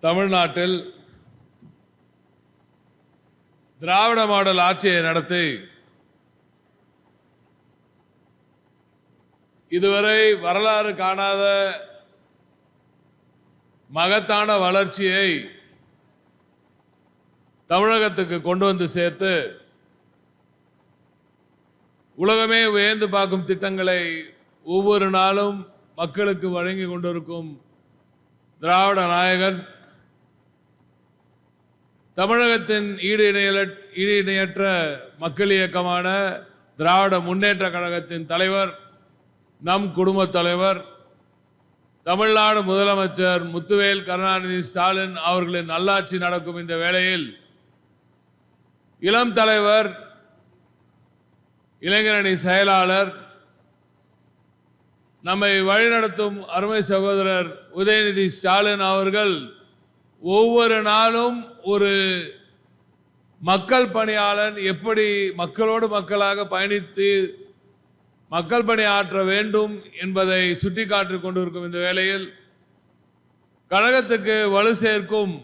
தமிழ்நாட்டில் திராவிட மாடல் ஆட்சியை நடத்தி இதுவரை வரலாறு காணாத மகத்தான வளர்ச்சியை தமிழகத்துக்கு கொண்டு வந்து சேர்த்து உலகமே வியந்து பார்க்கும் திட்டங்களை ஒவ்வொரு நாளும் மக்களுக்கு வழங்கி கொண்டிருக்கும் திராவிட நாயகன் தமிழகத்தின் ஈடு இணையற்ற மக்கள் இயக்கமான திராவிட முன்னேற்ற கழகத்தின் தலைவர், நம் குடும்ப தலைவர், தமிழ்நாடு முதலமைச்சர் முத்துவேல் கருணாநிதி ஸ்டாலின் அவர்களின் நல்லாட்சி நடக்கும் இந்த வேளையில் இளம் தலைவர், இளைஞரணி செயலாளர், நம்மை வழிநடத்தும் அருமை சகோதரர் உதயநிதி ஸ்டாலின் அவர்கள் ஒவ்வொரு நாளும் ஒரு மக்கள் பணியாளன் எப்படி மக்களோடு மக்களாக பயணித்து மக்கள் பணி ஆற்ற வேண்டும் என்பதை சுட்டிக்காட்டிக் கொண்டிருக்கும் இந்த வேளையில் கழகத்துக்கு வலு சேர்க்கும்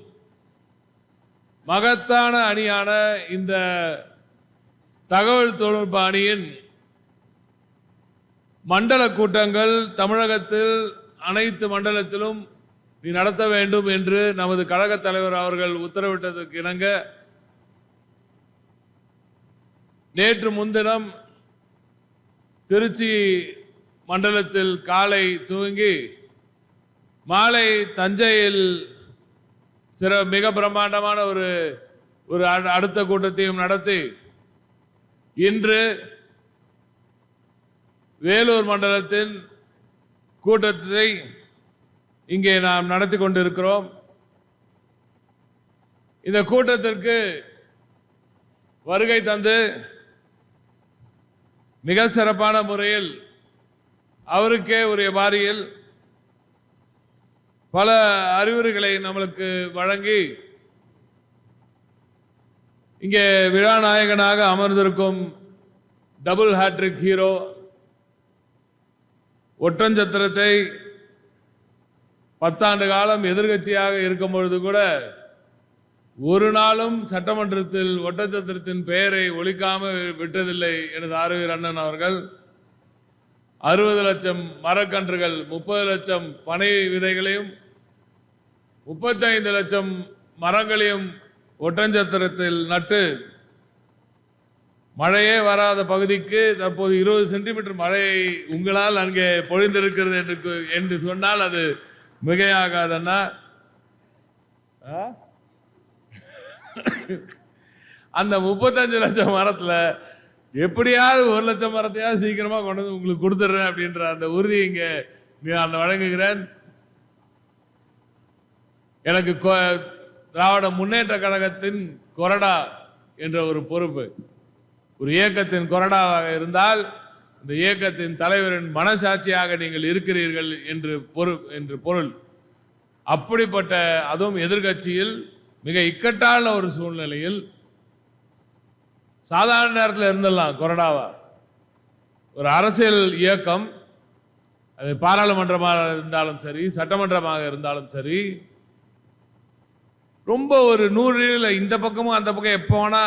மகத்தான அணியான இந்த தகவல் தொழில்நுட்ப அணியின் மண்டல கூட்டங்கள் தமிழகத்தில் அனைத்து மண்டலத்திலும் நடத்த வேண்டும் என்று நமது கழக தலைவர் அவர்கள் உத்தரவிட்டதற்கு இணங்க நேற்று முன்தினம் திருச்சி மண்டலத்தில் காலை துவங்கி மாலை தஞ்சையில் மிக பிரம்மாண்டமான ஒரு அடுத்த கூட்டத்தையும் நடத்தி இன்று வேலூர் மண்டலத்தின் கூட்டத்தை இங்கே நாம் நடத்தி கொண்டிருக்கிறோம். இந்த கூட்டத்திற்கு வருகை தந்து மிக சிறப்பான முறையில் அவருக்கே உரிய பாரியில் பல அறிவுரைகளை நம்மளுக்கு வழங்கி இங்கே விழா நாயகனாக அமர்ந்திருக்கும் டபுள் ஹேட்ரிக் ஹீரோ ஒட்டஞ்சத்திரத்தை 10 ஆண்டு காலம் எதிர்கட்சியாக இருக்கும் பொழுது கூட ஒரு நாளும் சட்டமன்றத்தில் ஒட்டச்சத்திரத்தின் பெயரை ஒழிக்காமல் விட்டதில்லை எனது ஆர்வீர் அண்ணன் அவர்கள் 60 லட்சம் மரக்கன்றுகள், 30 லட்சம் பனை விதைகளையும் 35 லட்சம் மரங்களையும் ஒட்டஞ்சத்திரத்தில் நட்டு மழையே வராத பகுதிக்கு தற்போது 20 சென்டிமீட்டர் மழையை உங்களால் அங்கே பொழிந்திருக்கிறது என்று சொன்னால் அது மிகையாகாதன்னா. அந்த 35 லட்சம் மரத்துல எப்படியாவது 1 லட்சம் மரத்தையாவது சீக்கிரமா கொண்டு வந்து உங்களுக்கு கொடுத்துட்றேன் அப்படின்ற அந்த உறுதி இங்க நான் வழங்குகிறேன். எனக்கு திராவிட முன்னேற்ற கழகத்தின் கொறடா என்ற ஒரு பொறுப்பு, ஒரு இயக்கத்தின் கொறடாவாக இருந்தால் இந்த இயக்கத்தின் தலைவரின் மனசாட்சியாக நீங்கள் இருக்கிறீர்கள் என்று பொருள். அப்படிப்பட்ட அதுவும் எதிர்கட்சியில் மிக இக்கட்டான ஒரு சூழ்நிலையில் சாதாரண நேரத்தில் இருந்துடலாம் கொறடாவா. ஒரு அரசியல் இயக்கம், அது பாராளுமன்றமாக இருந்தாலும் சரி, சட்டமன்றமாக இருந்தாலும் சரி, ரொம்ப ஒரு 100 இந்த பக்கமும் அந்த பக்கம் எப்போ வேணா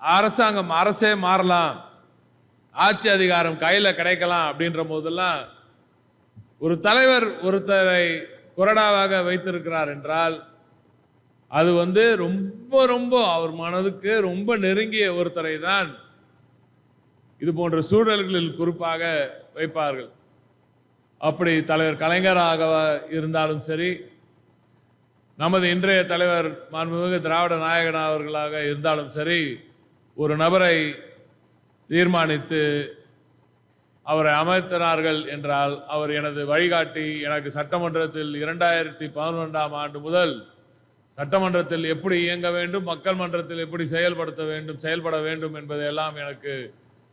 அரசாங்கம் அரசே மாறலாம், ஆட்சி அதிகாரம் கையில் கிடைக்கலாம் அப்படின்ற போதெல்லாம் ஒரு தலைவர் ஒருத்தரை கொறடாவாக வைத்திருக்கிறார் என்றால் அது ரொம்ப ரொம்ப அவர் மனதுக்கு ரொம்ப நெருங்கிய ஒருத்தரை தான் இது போன்ற சூழல்களில் குறிப்பாக வைப்பார்கள். அப்படி தலைவர் கலைஞராக இருந்தாலும் சரி, நமது இன்றைய தலைவர் மாண்புமிகு திராவிட நாயகன் அவர்களாக இருந்தாலும் சரி, ஒரு நபரை தீர்மானித்து அவரை அமைத்தினார்கள் என்றால் அவர் எனது வழிகாட்டி. எனக்கு சட்டமன்றத்தில் 2011ஆம் ஆண்டு முதல் சட்டமன்றத்தில் எப்படி இயங்க வேண்டும், மக்கள் மன்றத்தில் எப்படி செயல்பட வேண்டும் என்பதையெல்லாம் எனக்கு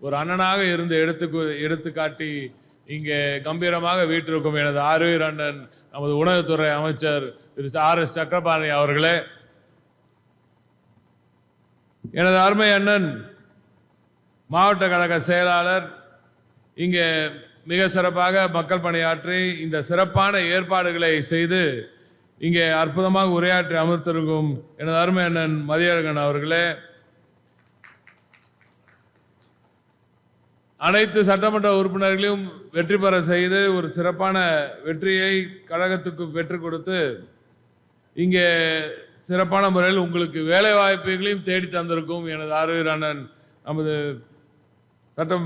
ஒரு அண்ணனாக இருந்து எடுத்துக்காட்டி இங்கே கம்பீரமாக வீட்டிற்கும் எனது ஆர்வீர் அண்ணன் நமது உணவுத்துறை அமைச்சர் திரு RS சக்கரபாணி அவர்களே, எனது அருமை அண்ணன் மாவட்ட கழக செயலாளர் இங்கே மிக சிறப்பாக மக்கள் பணியாற்றி இந்த சிறப்பான ஏற்பாடுகளை செய்து இங்கே அற்புதமாக உரையாற்றி அமர்த்திருக்கும் எனது அருமை அண்ணன் மதியழகன் அவர்களே, அனைத்து சட்டமன்ற உறுப்பினர்களையும் வெற்றி பெற செய்து ஒரு சிறப்பான வெற்றியை கழகத்துக்கு பெற்றுக் கொடுத்து இங்கே சிறப்பான முறையில் உங்களுக்கு வேலை வாய்ப்புகளையும் தேடி தந்திருக்கும் எனது ஆர்வீர் அண்ணன் நமது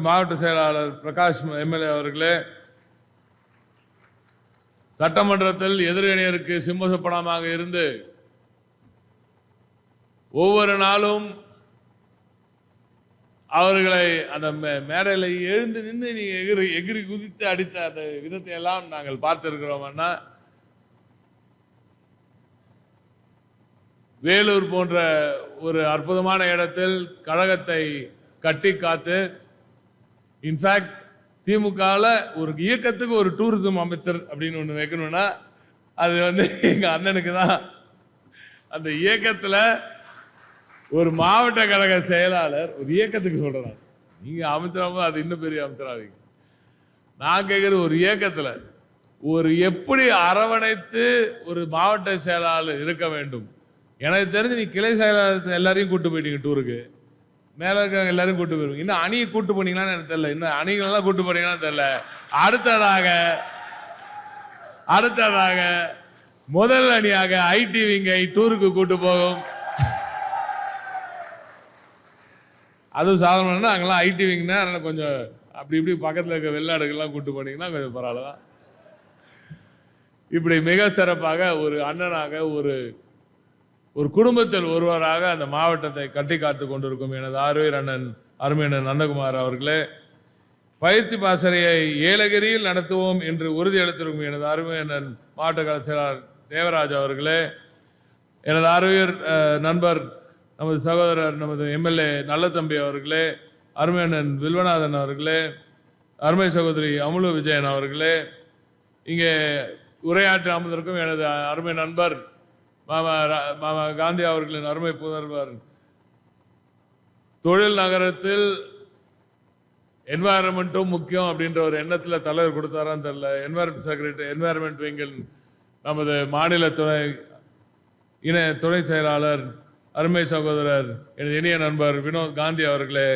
மாவட்ட செயலாளர் பிரகாஷ் எம்எல்ஏ அவர்களே, சட்டமன்றத்தில் எதிரணியருக்கு சிம்மசப்பனமாக இருந்து ஒவ்வொரு நாளும் அவர்களை அந்த மேடையில் எழுந்து நின்று நீ எகிரி குதித்து அடித்த அந்த விதத்தை எல்லாம் நாங்கள் பார்த்திருக்கிறோம்னா, வேலூர் போன்ற ஒரு அற்புதமான இடத்தில் கழகத்தை கட்டி காத்து, இன்ஃபேக்ட் திமுகவில் ஒரு இயக்கத்துக்கு ஒரு டூரிசம் அமைச்சர் அப்படின்னு ஒன்று வைக்கணும்னா அது எங்க அண்ணனுக்கு தான். அந்த இயக்கத்தில் ஒரு மாவட்ட கழக செயலாளர் ஒரு இயக்கத்துக்கு சொல்றாங்க, நீங்க அமைச்சராக அது இன்னும் பெரிய அமைச்சராக. நான் கேட்கிற ஒரு இயக்கத்தில் ஒரு எப்படி அரவணைத்து ஒரு மாவட்ட செயலாளர் இருக்க வேண்டும். எனக்கு தெரிஞ்சு நீ கிளை செயலாளர் எல்லாரையும் கூட்டு போயிட்டீங்க டூருக்கு, மேல இருக்க எல்லாரும் கூட்டு போயிருவீங்க. இன்னும் அணியை கூட்டு போனீங்களான்னு எனக்கு தெரியல, இன்னும் அணிகளெல்லாம் கூட்டு போனீங்களான்னு தெரியல. அடுத்ததாக முதல் அணியாக ஐடி விங்கை டூருக்கு கூட்டு போகும். அதுவும் சாதாரண அங்கெல்லாம் ஐடி விங்னா கொஞ்சம் அப்படி இப்படி பக்கத்தில் இருக்க வெளிநாடுகள்லாம் கூட்டு போனீங்கன்னா கொஞ்சம் பரவாயில்லதான். இப்படி மிக சிறப்பாக ஒரு அண்ணனாக ஒரு குடும்பத்தில் ஒருவராக அந்த மாவட்டத்தை கட்டி காத்து கொண்டிருக்கும் எனது ஆர்வீர் அண்ணன் அருமையண்ணன் நந்தகுமார் அவர்களே, பயிற்சி பாசறையை ஏலகிரியில் நடத்துவோம் என்று உறுதியளித்திருக்கும் எனது அருமையண்ணன் மாவட்ட கழக செயலாளர் தேவராஜ் அவர்களே, எனது ஆர்வீர் நண்பர் நமது சகோதரர் நமது எம்எல்ஏ நல்லதம்பி அவர்களே, அருமையண்ணன் வில்வநாதன் அவர்களே, அருமை சகோதரி அமுலு விஜயன் அவர்களே, இங்கே உரையாற்றி அமர்ந்திருக்கும் எனது அருமை நண்பர் மாமா காந்தி அவர்களின் அருமை புதல்வர், தொழில் நகரத்தில் என்வாயரன்மெண்ட்டும் முக்கியம் அப்படின்ற ஒரு எண்ணத்தில் தலைவர் கொடுத்தாரான்னு தெரியல. என்வாயரன்மெண்ட் விங்கில் நமது மாநில துணை செயலாளர் அருமை சகோதரர் எனது இனிய நண்பர் வினோத் காந்தி அவர்களே,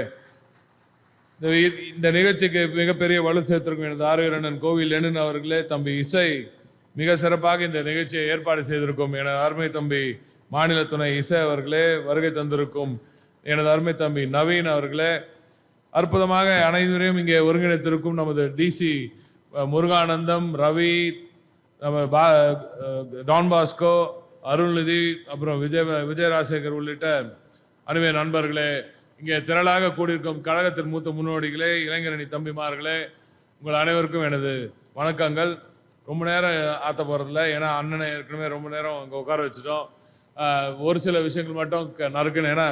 இந்த நிகழ்ச்சிக்கு மிகப்பெரிய வலு சேர்த்திருக்கும் எனது ஆர்வீர் அண்ணன் கோவில் எண்ணன் அவர்களே, தம்பி இசை மிக சிறப்பாக இந்த நிகழ்ச்சியை ஏற்பாடு செய்திருக்கும் எனது அருமை தம்பி மாநில துணை இசை அவர்களே, வருகை தந்திருக்கும் எனது அருமை தம்பி நவீன் அவர்களே, அற்புதமாக அனைவரையும் இங்கே ஒருங்கிணைத்திருக்கும் நமது டிசி முருகானந்தம், ரவி, நம்ம டான் பாஸ்கோ, அருள்நிதி, அப்புறம் விஜயராஜசேகர் உள்ளிட்ட அனைவர நண்பர்களே, இங்கே திரளாக கூடியிருக்கும் கழகத்தின் மூத்த முன்னோடிகளே, இளைஞரணி தம்பிமார்களே, உங்கள் அனைவருக்கும் எனது வணக்கங்கள். ரொம்ப நேரம் ஆற்ற போகிறதில்ல, ஏன்னா அண்ணனை ஏற்கனவே ரொம்ப நேரம் அங்கே உட்கார வச்சுட்டோம். ஒரு சில விஷயங்கள் மட்டும் நறுக்குன்னு, ஏன்னா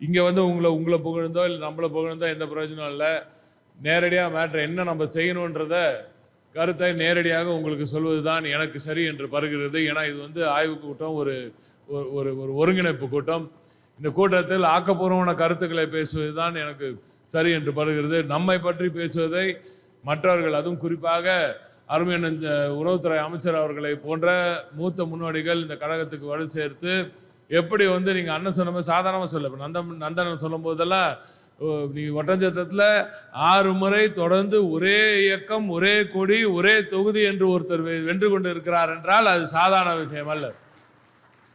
இங்கே உங்களை புகழ்ந்தோ இல்லை நம்மளை புகழ்ந்தோ எந்த பிரயோஜனம் இல்லை. நேரடியாக மேட்ரு என்ன நம்ம செய்யணுன்றத கருத்தை நேரடியாக உங்களுக்கு சொல்வது தான் எனக்கு சரி என்று பருகிறது. ஏன்னா இது ஆய்வு கூட்டம், ஒரு ஒருங்கிணைப்பு கூட்டம். இந்த கூட்டத்தில் ஆக்கப்பூர்வமான கருத்துக்களை பேசுவது தான் எனக்கு சரி என்று பருகிறது. நம்மை பற்றி பேசுவதை மற்றவர்கள், அதுவும் குறிப்பாக அருமையண்ணன் உணவுத்துறை அமைச்சர் அவர்களை போன்ற மூத்த முன்னோடிகள் இந்த கழகத்துக்கு வலு சேர்த்து எப்படி நீங்க அண்ணன் சொன்ன மாதிரி சாதாரணமாக சொல்ல நந்தன் சொல்லும் போதெல்லாம் நீங்க ஒட்டஞ்சத்தத்தில் 6 முறை தொடர்ந்து ஒரே இயக்கம், ஒரே கொடி, ஒரே தொகுதி என்று ஒருத்தர் வென்று கொண்டு இருக்கிறார் என்றால் அது சாதாரண விஷயம் அல்ல.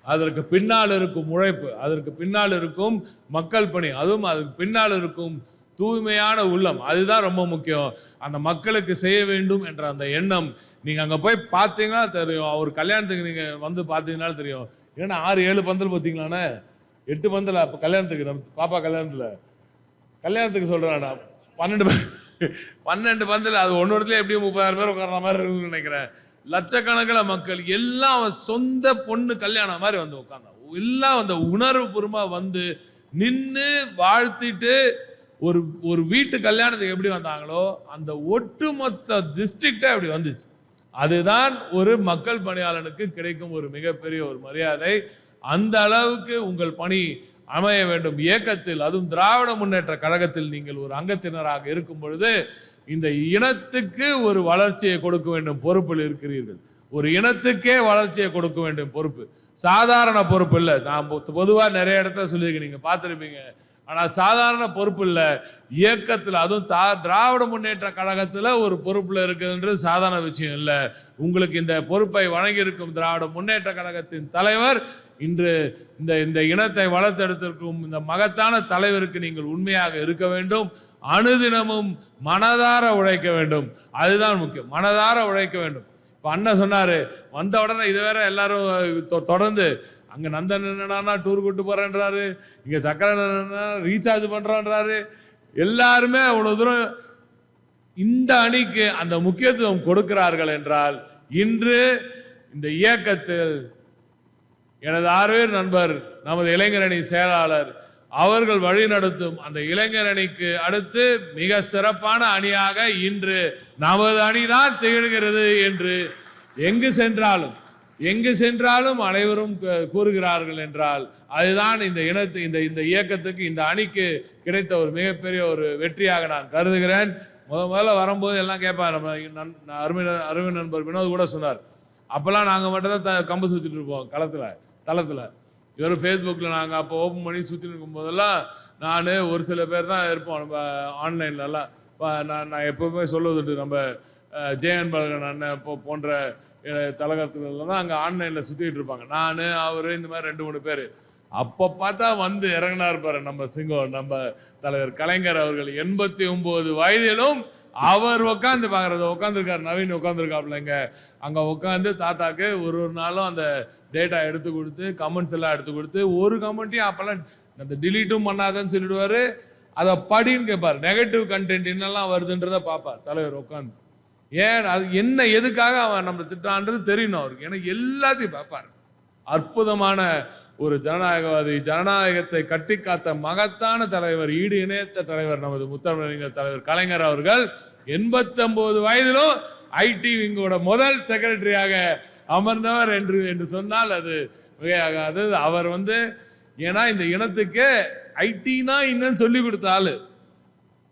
அதற்கு பின்னால் இருக்கும் உழைப்பு, அதற்கு பின்னால் இருக்கும் மக்கள் பணி, அதுவும் அதுக்கு பின்னால் இருக்கும் தூய்மையான உள்ளம், அதுதான் ரொம்ப முக்கியம். அந்த மக்களுக்கு செய்ய வேண்டும் என்ற அந்த எண்ணம் நீங்க அங்க போய் பார்த்தீங்கன்னா தெரியும். அவர் கல்யாணத்துக்கு நீங்க பார்த்தீங்கன்னா தெரியும். ஏன்னா 6-7 பந்தல் பார்த்தீங்களாண்ணே, 8 பந்தல். அப்போ கல்யாணத்துக்கு நம்ம பாப்பா கல்யாணத்துக்கு சொல்றானா 12 பந்தல். அது ஒன்னொருத்துல எப்படியும் 30,000 பேர் உட்கார்ற மாதிரி இருக்குன்னு நினைக்கிறேன். லட்சக்கணக்கில் மக்கள் எல்லாம் சொந்த பொண்ணு கல்யாணம் மாதிரி உட்கார்ந்தா, எல்லாம் அந்த உணர்வு பூர்வமா நின்று வாழ்த்திட்டு ஒரு வீட்டு கல்யாணத்துக்கு எப்படி வந்தாங்களோ அந்த ஒட்டுமொத்த டிஸ்ட்ரிக்டே அப்படி வந்துச்சு. அதுதான் ஒரு மக்கள் பணியாளனுக்கு கிடைக்கும் ஒரு மிகப்பெரிய ஒரு மரியாதை. அந்த அளவுக்கு உங்கள் பணி அமைய வேண்டும். இயக்கத்தில், அதுவும் திராவிட முன்னேற்ற கழகத்தில் நீங்கள் ஒரு அங்கத்தினராக இருக்கும் பொழுது இந்த இனத்துக்கு ஒரு வளர்ச்சியை கொடுக்க வேண்டும் பொறுப்பில் இருக்கிறீர்கள். ஒரு இனத்துக்கே வளர்ச்சியை கொடுக்க வேண்டும் பொறுப்பு. சாதாரண பொறுப்பு இல்லை. நான் பொதுவா நிறைய இடத்துல சொல்லியிருக்கேன், நீங்க பார்த்துருப்பீங்க. ஆனா சாதாரண பொறுப்பு இல்லை. இயக்கத்தில், அதுவும் திராவிட முன்னேற்ற கழகத்துல ஒரு பொறுப்புல இருக்குதுன்றது சாதாரண விஷயம் இல்லை. உங்களுக்கு இந்த பொறுப்பை வழங்கியிருக்கும் திராவிட முன்னேற்ற கழகத்தின் தலைவர் இன்று இந்த இனத்தை வளர்த்தெடுத்திருக்கும் இந்த மகத்தான தலைவருக்கு நீங்கள் உண்மையாக இருக்க வேண்டும். அனுதினமும் மனதார உழைக்க வேண்டும். அதுதான் முக்கியம், மனதார உழைக்க வேண்டும். இப்ப அண்ணன் சொன்னாரு, வந்த உடனே இது வேற எல்லாரும் தொடர்ந்து அங்க நந்தன் என்னன்னா டூர் கூட்டு போறேன்றாரு, இங்க சக்கர ரீசார்ஜ் பண்றான்றாரு. எல்லாருமே அவ்வளவு தூரம் இந்த அணிக்கு அந்த முக்கியத்துவம் கொடுக்கிறார்கள் என்றால், இன்று இந்த இயக்கத்தில் எனது ஆர்வீர் நண்பர் நமது இளைஞரணி செயலாளர் அவர்கள் வழிநடத்தும் அந்த இளைஞரணிக்கு அடுத்து மிக சிறப்பான அணியாக இன்று நமது அணிதான் திகழ்கிறது என்று எங்கு சென்றாலும் அனைவரும் கூறுகிறார்கள் என்றால், அதுதான் இந்த இயக்கத்துக்கு, இந்த அணிக்கு கிடைத்த ஒரு மிகப்பெரிய ஒரு வெற்றியாக நான் கருதுகிறேன். முதல்ல வரும்போது எல்லாம் கேட்பார், நம்ம அருமை நண்பர் வினோத் கூட சொன்னார், அப்பெல்லாம் நாங்கள் மட்டும் தான் கம்பு சுற்றிட்டு இருப்போம் தளத்தில். வெறும் ஃபேஸ்புக்கில் நாங்கள் அப்போ ஓப்பன் பண்ணி சுற்றிட்டு இருக்கும் போதெல்லாம் நான் ஒரு சில பேர் தான் இருப்போம் நம்ம ஆன்லைன்லலாம். நான் எப்போவுமே சொல்லுவது, நம்ம ஜெயன் பலகன் அண்ணன் போன்ற தலகத்துலாம் தான் அங்கே ஆன்லைனில் சுற்றிட்டு இருப்பாங்க. நான் அவர் இந்த மாதிரி 2-3 பேர். அப்போ பார்த்தா வந்து இறங்கினா இருப்பார் நம்ம சிங்கம், நம்ம தலைவர் கலைஞர் அவர்கள். 89 வயதிலும் அவர் உட்காந்து பார்க்கறது, உட்காந்துருக்காரு, நவீன் உட்காந்துருக்காப்லங்க. அங்கே உட்காந்து தாத்தாக்கு ஒரு நாளும் அந்த டேட்டா எடுத்து கொடுத்து, கமெண்ட்ஸ் எல்லாம் எடுத்து கொடுத்து, ஒரு கமெண்ட்டையும் அப்பெல்லாம் அந்த டிலீட்டும் பண்ணாதன்னு சொல்லிடுவாரு. அதை படின்னு கேட்பார், நெகட்டிவ் கண்டென்ட் என்னெல்லாம் வருதுன்றதை பார்ப்பார் தலைவர் உட்காந்து. ஏன் அது என்ன, எதுக்காக அவன் நம்ம திட்டான்றது தெரியணும் அவருக்கு. ஏன்னா எல்லாத்தையும் பார்ப்பார். அற்புதமான ஒரு ஜனநாயகவாதி, ஜனநாயகத்தை கட்டி காத்த மகத்தான தலைவர், ஈடு இணையத்த தலைவர் நமது முத்தமிழறிஞர் தலைவர் கலைஞர் அவர்கள் 89 வயதிலும் ஐடி விங்கோட முதல் செக்ரட்டரியாக அமர்ந்தவர் என்று சொன்னால் அது மிகையாகாது. அவர் ஏன்னா இந்த இனத்துக்கு ஐடினா என்னன்னு சொல்லி கொடுத்த ஆளு.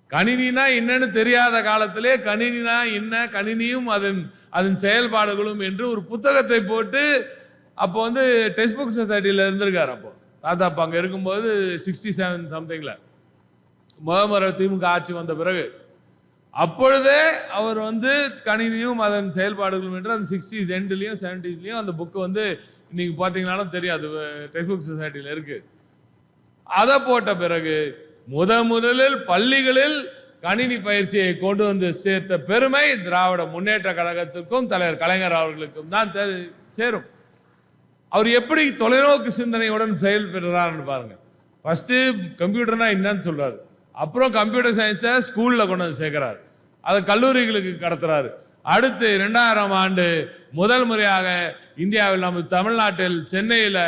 கணினினா என்னன்னு தெரியாத காலத்திலே கணினினா என்ன, கணினியும் அதன் செயல்பாடுகளும் என்று ஒரு புத்தகத்தை போட்டு அப்போ டெக்ஸ்ட் புக் சொசைட்டியில் இருந்திருக்காரு. அப்போ தாத்தா அப்போ அங்கே இருக்கும்போது 67 சம்திங்ல முதல் திமுக ஆட்சி வந்த பிறகு அப்பொழுதே அவர் கணினியும் அதன் செயல்பாடுகளும் என்று அந்த 60s எண்ட்லயும் 70sலயும் அந்த புக்கு இன்னைக்கு பார்த்தீங்கன்னாலும் தெரியாது, டெக்ஸ்ட் புக் சொசைட்டியில் இருக்கு. அதை போட்ட பிறகு முதலில் பள்ளிகளில் கணினி பயிற்சியை கொண்டு சேர்த்த பெருமை திராவிட முன்னேற்ற கழகத்திற்கும் தலைவர் கலைஞர் அவர்களுக்கும் தான் சேரும். அவர் எப்படி தொலைநோக்கு சிந்தனையுடன் செயல்படுறாருன்னு பாருங்க. ஃபர்ஸ்ட் கம்ப்யூட்டர்னா என்னன்னு சொல்றாரு, அப்புறம் கம்ப்யூட்டர் சயின்ஸை ஸ்கூல்ல கொண்டு வந்து சேர்க்கிறார், அதை கல்லூரிகளுக்கு கடத்துறாரு. அடுத்து 2000 ஆண்டு முதல் முறையாக இந்தியாவில் நம்ம தமிழ்நாட்டில் சென்னையில்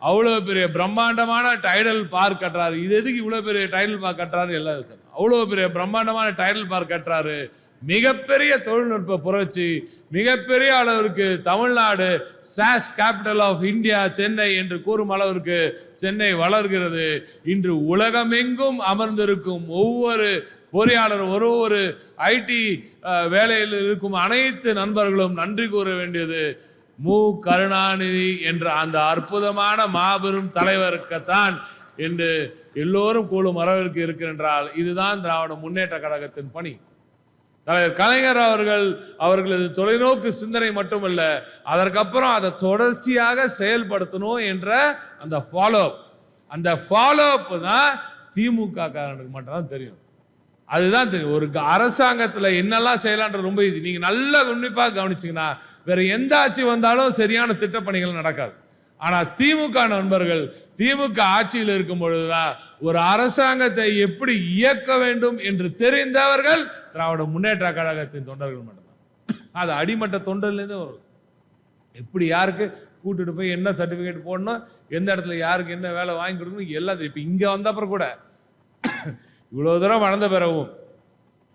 அவ்வளோ பெரிய பிரம்மாண்டமான டைடல் பார்க் கட்டுறாரு. இது எதுக்கு இவ்வளோ பெரிய டைடல் பார்க் கட்டுறாரு எல்லாம் அவ்வளோ பெரிய பிரம்மாண்டமான டைடல் பார்க் கட்டுறாரு. மிகப்பெரிய தொழில்நுட்ப புரட்சி, மிகப்பெரிய அளவிற்கு Tamil Nadu SaaS capital of India Chennai என்று கூறும் அளவிற்கு சென்னை வளர்கிறது. இன்று உலகமெங்கும் அமர்ந்திருக்கும் ஒவ்வொரு பொறியாளரும், ஒரு ஐடி வேலையில் இருக்கும் அனைத்து நண்பர்களும் நன்றி கூற வேண்டியது மு கருணாநிதி என்ற அந்த அற்புதமான மாபெரும் தலைவருக்குத்தான் என்று எல்லோரும் கூடும் அளவிற்கு இருக்கின்றால் இதுதான் திராவிட முன்னேற்ற கழகத்தின் பணி. தலைவர் கலைஞர் அவர்களது தொலைநோக்கு சிந்தனை மட்டுமல்ல, அதற்கப்புறம் அதை தொடர்ச்சியாக செயல்படுத்தணும் என்ற அந்த ஃபாலோ அப் தான் திமுக காரனுக்கு மட்டும்தான் தெரியும். அதுதான் தெரியும். ஒரு அரசாங்கத்தில் என்னெல்லாம் செய்யலான்றது ரொம்ப ஈஸி. நீங்க நல்லா உன்னிப்பாக கவனிச்சீங்கன்னா வேற எந்த ஆட்சி வந்தாலும் சரியான திட்டப்பணிகள் நடக்காது. ஆனா திமுக நண்பர்கள் திமுக ஆட்சியில் இருக்கும் பொழுதுதான் ஒரு அரசாங்கத்தை எப்படி இயக்க வேண்டும் என்று தெரிந்தவர்கள் திராவிட முன்னேற்ற கழகத்தின் தொண்டர்கள் மட்டும்தான். அது அடிமட்ட தொண்டர்லேருந்து வரும். எப்படி யாருக்கு கூட்டிட்டு போய் என்ன சர்டிபிகேட் போடணும், எந்த இடத்துல யாருக்கு என்ன வேலை வாங்கி கொடுக்கணும் எல்லாத்தையும். இப்ப இங்க வந்த அப்புறம் கூட இவ்வளவு தூரம் வளர்ந்த பிறகும்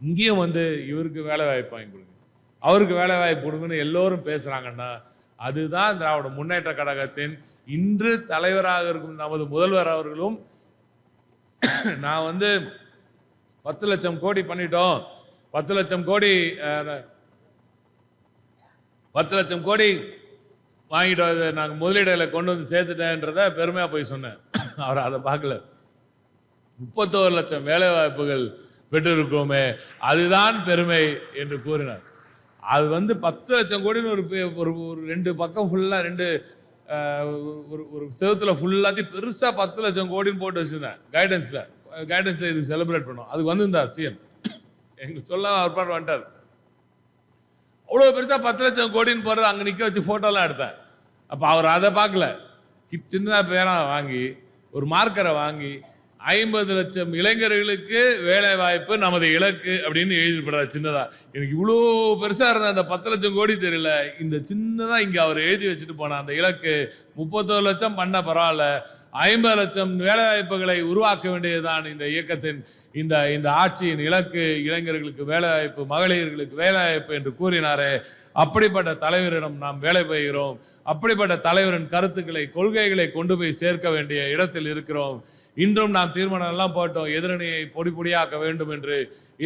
இங்கேயும் இவருக்கு வேலை வாய்ப்பு வாங்கி கொடுங்க, அவருக்கு வேலை வாய்ப்பு கொடுங்கன்னு எல்லோரும் பேசுறாங்கன்னா அதுதான் திராவிட முன்னேற்ற கழகத்தின் இன்று தலைவராக இருக்கும் நமது முதல்வர் அவர்களும் நான் 10 லட்சம் கோடி பண்ணிட்டோம், 10 லட்சம் கோடி 10 லட்சம் கோடி வாங்கிட்டு வந்து நாங்கள் முதலீடுகளை கொண்டு வந்து சேர்த்துட்டேன்றத பெருமையாக போய் சொன்னேன். அவர் அதை பார்க்கல. 31 லட்சம் வேலை வாய்ப்புகள் பெற்றிருக்கோமே அதுதான் பெருமை என்று கூறினார். அது வந்து 10 லட்சம் கோடின்னு ஒரு ரெண்டு பக்கம் ஃபுல்லாக ஒரு செவத்துல ஃபுல்லாத்தையும் பெருசாக 10 லட்சம் கோடின்னு போட்டு வச்சுருந்தேன். கைடன்ஸில் இது செலிப்ரேட் பண்ணோம். அதுக்கு வந்திருந்தார் சிஎம். எங்களுக்கு சொல்ல அவர் பாட்டு வந்துட்டார். அவ்வளோ பெருசாக 10 லட்சம் கோடின்னு போகிறது அங்கே நிற்க வச்சு ஃபோட்டோலாம் எடுத்தேன். அப்போ அவர் அதை பார்க்கல. சின்னதாக பேரா வாங்கி ஒரு மார்க்கரை வாங்கி 50 லட்சம் இளைஞர்களுக்கு வேலை வாய்ப்பு நமது இலக்கு அப்படின்னு எழுதிப்படுறாரு சின்னதா. எனக்கு இவ்வளோ பெருசா இருந்த அந்த 10 லட்சம் கோடி தெரியல. இந்த சின்னதா இங்க அவர் எழுதி வச்சுட்டு போன அந்த இலக்கு 31 லட்சம் பண்ண பரவாயில்ல, 50 லட்சம் வேலை வாய்ப்புகளை உருவாக்க வேண்டியதுதான் இந்த இயக்கத்தின் இந்த ஆட்சியின் இலக்கு. இளைஞர்களுக்கு வேலை வாய்ப்பு, மகளிர்களுக்கு வேலை வாய்ப்பு என்று கூறினாரே, அப்படிப்பட்ட தலைவரிடம் நாம் வேலை பெறுகிறோம். அப்படிப்பட்ட தலைவரின் கருத்துக்களை, கொள்கைகளை கொண்டு போய் சேர்க்க வேண்டிய இடத்தில் இருக்கிறோம். இன்றும் நாம் தீர்மானம் எல்லாம் போட்டோம், எதிரணியை பொடி பொடியாக்க வேண்டும் என்று.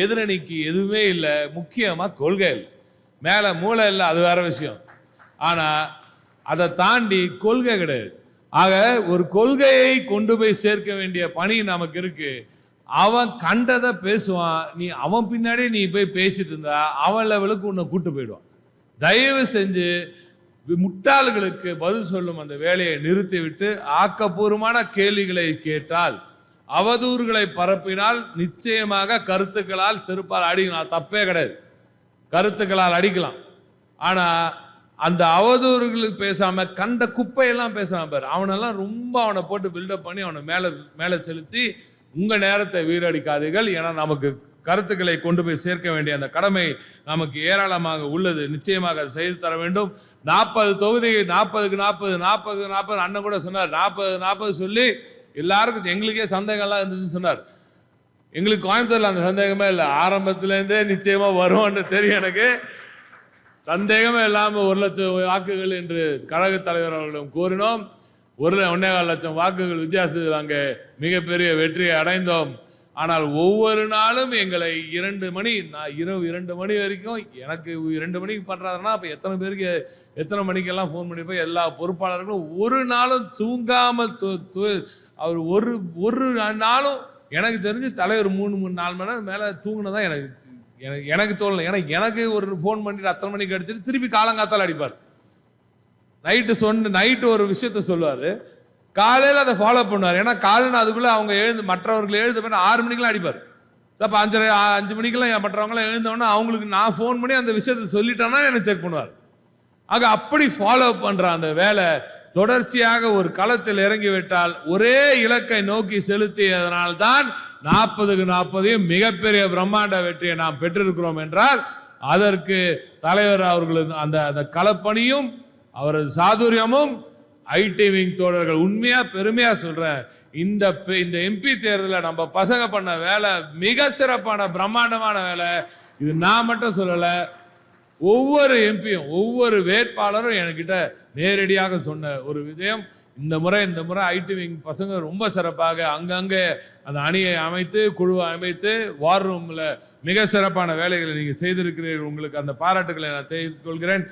எதிரணிக்கு எதுவுமே இல்லை, முக்கியமா கொள்கை இல்லை. மேல மூளை இல்லை, அது வேற விஷயம். ஆனா அதை தாண்டி கொள்கை கிடையாது. ஆக ஒரு கொள்கையை கொண்டு போய் சேர்க்க வேண்டிய பணி நமக்கு இருக்கு. அவன் கண்டதை பேசுவான், நீ அவன் பின்னாடி நீ போய் பேசிட்டு இருந்தா அவன் லெவலுக்கு உன்னை கூட்டு போயிடுவான். தயவு செஞ்சு முட்டாள்களுக்கு பதில் சொல்லும் அந்த வேலையை நிறுத்திவிட்டு ஆக்கப்பூர்வமான கேள்விகளை கேட்டால், அவதூறுகளை பரப்பினால் நிச்சயமாக கருத்துக்களால் செருப்பால் அடிக்கலாம். தப்பே கிடையாது, கருத்துக்களால் அடிக்கலாம். ஆனா அந்த அவதூறுகளுக்கு பேசாம கண்ட குப்பையெல்லாம் பேசுறான் பாரு, அவனெல்லாம் ரொம்ப அவனை போட்டு பில்டப் பண்ணி அவனை மேல செலுத்தி உங்க நேரத்தை வீரடிக்காதீர்கள். ஏன்னா நமக்கு கருத்துக்களை கொண்டு போய் சேர்க்க வேண்டிய அந்த கடமை நமக்கு ஏராளமாக உள்ளது. நிச்சயமாக அதை செய்து தர வேண்டும். 40 தொகுதி 40க்கு 40 அண்ணன் கூட சொன்னார். 40 சொல்லி எல்லாருக்கும் எங்களுக்கே சந்தேகம்லாம் இருந்துச்சுன்னு சொன்னார். எங்களுக்கு கோயம்புத்தூர்ல அந்த சந்தேகமே இல்லை. ஆரம்பத்திலேருந்தே நிச்சயமா வருவோம்னு தெரியும் எனக்கு. சந்தேகமே இல்லாமல் 1 லட்சம் வாக்குகள் என்று கழக தலைவர் அவர்களிடம் கூறினோம். 1.25 லட்சம் வாக்குகள் வித்தியாசத்தில் அங்கே மிகப்பெரிய வெற்றியை அடைந்தோம். ஆனால் ஒவ்வொரு நாளும் எங்களை 2 மணி, நான் இரவு 2 மணி வரைக்கும், எனக்கு 2 மணிக்கு பண்றாருன்னா அப்ப எத்தனை பேருக்கு எத்தனை மணிக்கெல்லாம் ஃபோன் பண்ணிப்போம். எல்லா பொறுப்பாளர்களும் ஒரு நாளும் தூங்காமல் அவர் ஒரு நாளும் எனக்கு தெரிஞ்சு தலைவர் 3-4 மணி நேரம் மேல தூங்கினதான் எனக்கு தோணல. ஏன்னா எனக்கு ஒரு ஃபோன் பண்ணிட்டு அத்தனை மணிக்கு அடிச்சுட்டு திருப்பி காலங்காத்தால் அடிப்பார். நைட்டு ஒரு விஷயத்த சொல்லுவாரு, காலையில் அதை ஃபாலோ பண்ணுவார். ஏன்னா காலையில் அதுக்குள்ள அவங்க மற்றவர்கள் எழுந்து 6 மணிக்கெல்லாம் அடிப்பார். அப்போ 5 மணிக்கெல்லாம் மற்றவங்களாம் எழுந்தோன்னா அவங்களுக்கு நான் ஃபோன் பண்ணி அந்த விஷயத்தை சொல்லிட்டேன்னா எனக்கு செக் பண்ணுவார். ஆக அப்படி ஃபாலோ பண்ற அந்த வேலை தொடர்ச்சியாக ஒரு களத்தில் இறங்கிவிட்டால் ஒரே இலக்கை நோக்கி செலுத்தியதனால்தான் 40க்கு 40 மிகப்பெரிய பிரம்மாண்ட வெற்றியை நாம் பெற்றிருக்கிறோம் என்றால் அதற்கு தலைவர் அவர்களின் அந்த களப்பணியும் அவரது சாதுரியமும் ஐடி விங் தோழர்கள் உண்மையா பெருமையா சொல்றேன். இந்த எம்பி தேர்தலில் நம்ம பசங்க பண்ண வேலை மிக சிறப்பான பிரம்மாண்டமான வேலை. இது நான் மட்டும் சொல்லல, ஒவ்வொரு எம்பியும் ஒவ்வொரு வேட்பாளரும் என்கிட்ட நேரடியாக சொன்ன ஒரு விஷயம். இந்த முறை ஐடி விங் பசங்க ரொம்ப சிறப்பாக அங்கங்கே அந்த அணியை அமைத்து குழுவை அமைத்து வார் ரூம்ல மிக சிறப்பான வேலைகளை நீங்க செய்திருக்கிறீர்கள். உங்களுக்கு அந்த பாராட்டுகளை நான் தெரிவித்துக் கொள்கிறேன்.